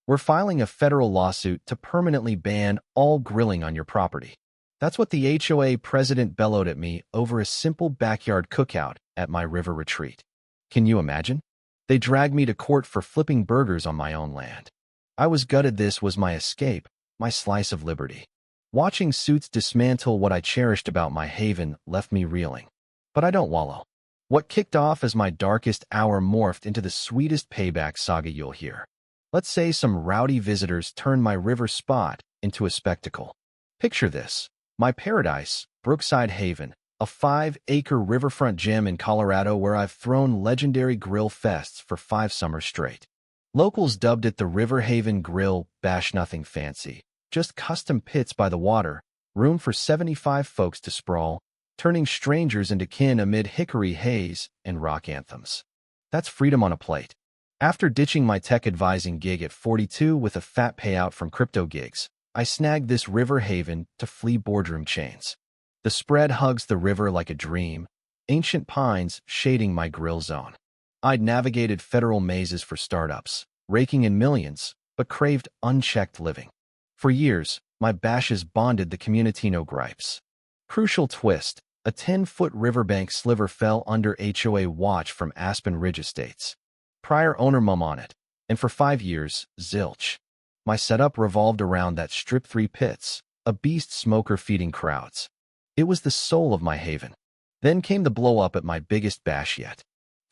We're filing a federal lawsuit to permanently ban all grilling on your property. That's what the HOA president bellowed at me over a simple backyard cookout at my river retreat. Can you imagine? They dragged me to court for flipping burgers on my own land. I was gutted. This was my escape, my slice of liberty. Watching suits dismantle what I cherished about my haven left me reeling. But I don't wallow. What kicked off as my darkest hour morphed into the sweetest payback saga you'll hear. Let's say some rowdy visitors turned my river spot into a spectacle. Picture this. My paradise, Brookside Haven, a 5-acre riverfront gem in Colorado where I've thrown legendary grill fests for 5 summers straight. Locals dubbed it the River Haven Grill. Bash, nothing fancy. Just custom pits by the water, room for 75 folks to sprawl, turning strangers into kin amid hickory haze and rock anthems. That's freedom on a plate. After ditching my tech advising gig at 42 with a fat payout from crypto gigs, I snagged this river haven to flee boardroom chains. The spread hugs the river like a dream, ancient pines shading my grill zone. I'd navigated federal mazes for startups, raking in millions, but craved unchecked living. For years, my bashes bonded the community, no gripes. Crucial twist, a 10-foot riverbank sliver fell under HOA watch from Aspen Ridge Estates. Prior owner mum on it, and for 5 years, zilch. My setup revolved around that strip 3 pits, a beast smoker feeding crowds. It was the soul of my haven. Then came the blow-up at my biggest bash yet.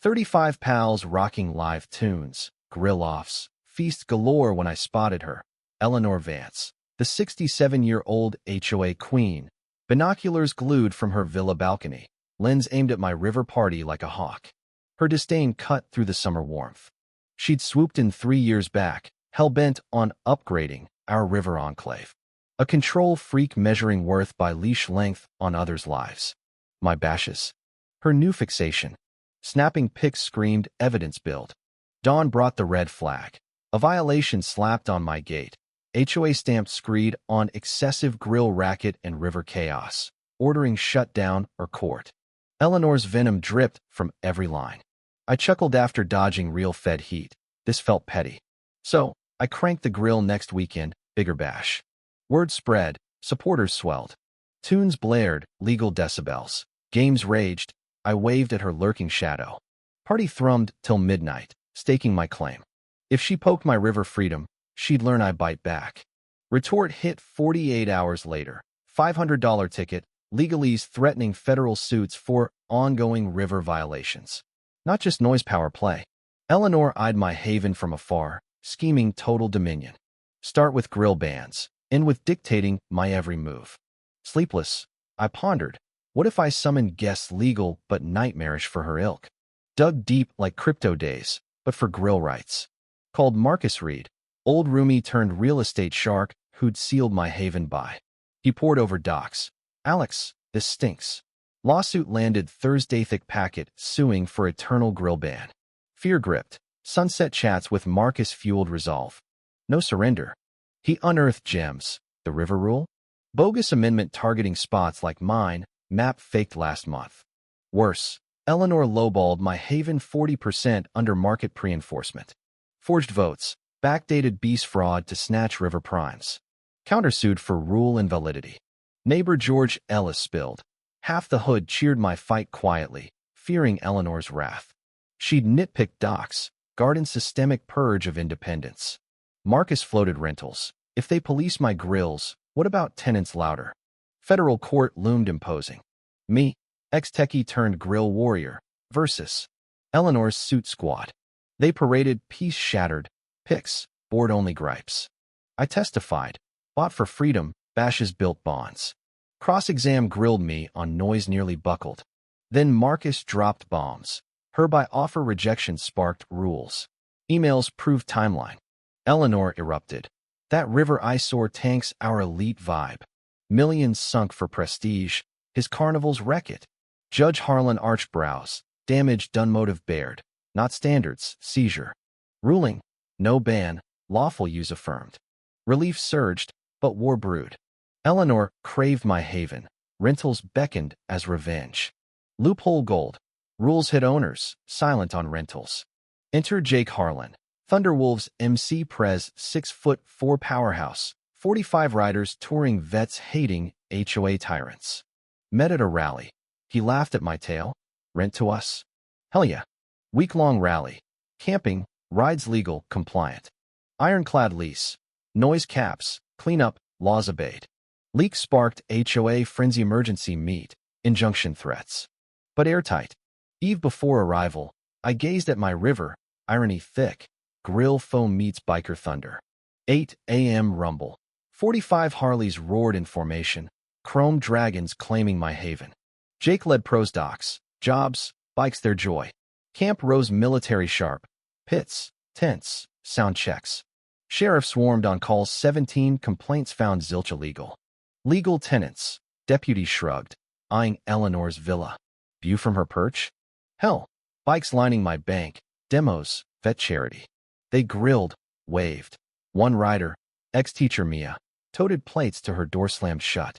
35 pals rocking live tunes, grill-offs, feast galore when I spotted her, Eleanor Vance, the 67-year-old HOA queen, binoculars glued from her villa balcony, lens aimed at my river party like a hawk. Her disdain cut through the summer warmth. She'd swooped in 3 years back, hell-bent on upgrading our river enclave. A control freak measuring worth by leash length on others' lives. My bashes. Her new fixation. Snapping pics screamed evidence build. Dawn brought the red flag. A violation slapped on my gate. HOA stamped screed on excessive grill racket and river chaos, ordering shutdown or court. Eleanor's venom dripped from every line. I chuckled after dodging real fed heat. This felt petty. So, I cranked the grill next weekend, bigger bash. Word spread, supporters swelled. Tunes blared, legal decibels. Games raged. I waved at her lurking shadow. Party thrummed till midnight, staking my claim. If she poked my river freedom, she'd learn I bite back. Retort hit 48 hours later. $500 ticket, legalese threatening federal suits for ongoing river violations. Not just noise power play. Eleanor eyed my haven from afar, scheming total dominion. Start with grill bans, end with dictating my every move. Sleepless, I pondered, what if I summoned guests legal but nightmarish for her ilk? Dug deep like crypto days, but for grill rights. Called Marcus Reed, old roomie turned real estate shark who'd sealed my haven by. He poured over docs. Alex, this stinks. Lawsuit landed Thursday. Thick packet suing for eternal grill ban. Fear gripped. Sunset chats with Marcus fueled resolve. No surrender. He unearthed gems. The river rule? Bogus amendment targeting spots like mine, map faked last month. Worse, Eleanor lowballed my haven 40% under market pre-enforcement. Forged votes, backdated beast fraud to snatch river primes. Countersued for rule invalidity. Neighbor George Ellis spilled. Half the hood cheered my fight quietly, fearing Eleanor's wrath. She'd nitpicked docs, garden systemic purge of independence. Marcus floated rentals. If they police my grills, what about tenants louder? Federal court loomed imposing. Me, ex-techie turned grill warrior, versus Eleanor's suit squad. They paraded peace-shattered, pics, board-only gripes. I testified, fought for freedom, bashes built bonds. Cross-exam grilled me on noise nearly buckled. Then Marcus dropped bombs. Her by offer rejection sparked rules. Emails proved timeline. Eleanor erupted. That river eyesore tanks our elite vibe. Millions sunk for prestige. His carnivals wreck it. Judge Harlan arched brows. Damage done motive bared. Not standards, seizure. Ruling, no ban, lawful use affirmed. Relief surged, but war brewed. Eleanor craved my haven. Rentals beckoned as revenge. Loophole gold. Rules hit owners, silent on rentals. Enter Jake Harlan, Thunderwolves MC Prez 6'4" powerhouse. 45 riders touring vets hating HOA tyrants. Met at a rally. He laughed at my tale. Rent to us? Hell yeah. Week-long rally. Camping, rides legal, compliant. Ironclad lease. Noise caps, cleanup, laws obeyed. Leak sparked HOA frenzy emergency meet, injunction threats. But airtight. Eve before arrival, I gazed at my river, irony thick. Grill foam meets biker thunder. 8 a.m. rumble. 45 Harleys roared in formation, chrome dragons claiming my haven. Jake led pros docs, jobs, bikes their joy. Camp rose military sharp. Pits, tents, sound checks. Sheriff swarmed on calls 17 complaints found zilch illegal. Legal tenants, deputy shrugged, eyeing Eleanor's villa. View from her perch? Hell, bikes lining my bank, demos, vet charity. They grilled, waved. One rider, ex-teacher Mia, toted plates to her door slammed shut.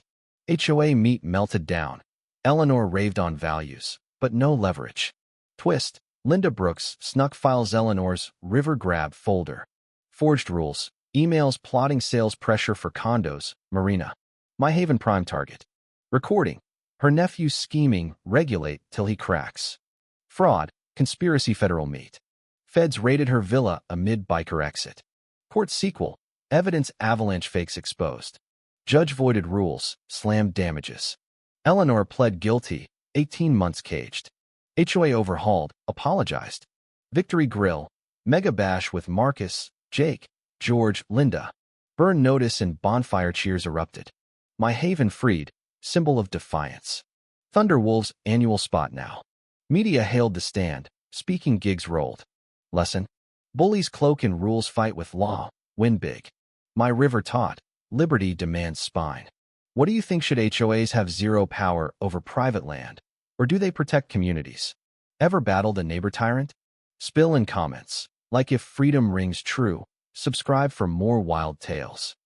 HOA meat melted down. Eleanor raved on values, but no leverage. Twist, Linda Brooks snuck files Eleanor's river grab folder. Forged rules, emails plotting sales pressure for condos, Marina. My haven prime target. Recording, her nephew scheming, regulate till he cracks. Fraud, conspiracy federal meet. Feds raided her villa amid biker exit. Court sequel, evidence avalanche fakes exposed. Judge voided rules, slammed damages. Eleanor pled guilty, 18 months caged. HOA overhauled, apologized. Victory Grill, mega bash with Marcus, Jake, George, Linda. Burn notice and bonfire cheers erupted. My haven freed, symbol of defiance. Thunderwolves annual spot now. Media hailed the stand, speaking gigs rolled. Lesson: bullies cloak and rules fight with law, win big. My river taught, liberty demands spine. What do you think, should HOAs have zero power over private land, or do they protect communities? Ever battled a neighbor tyrant? Spill in comments. Like if freedom rings true. Subscribe for more wild tales.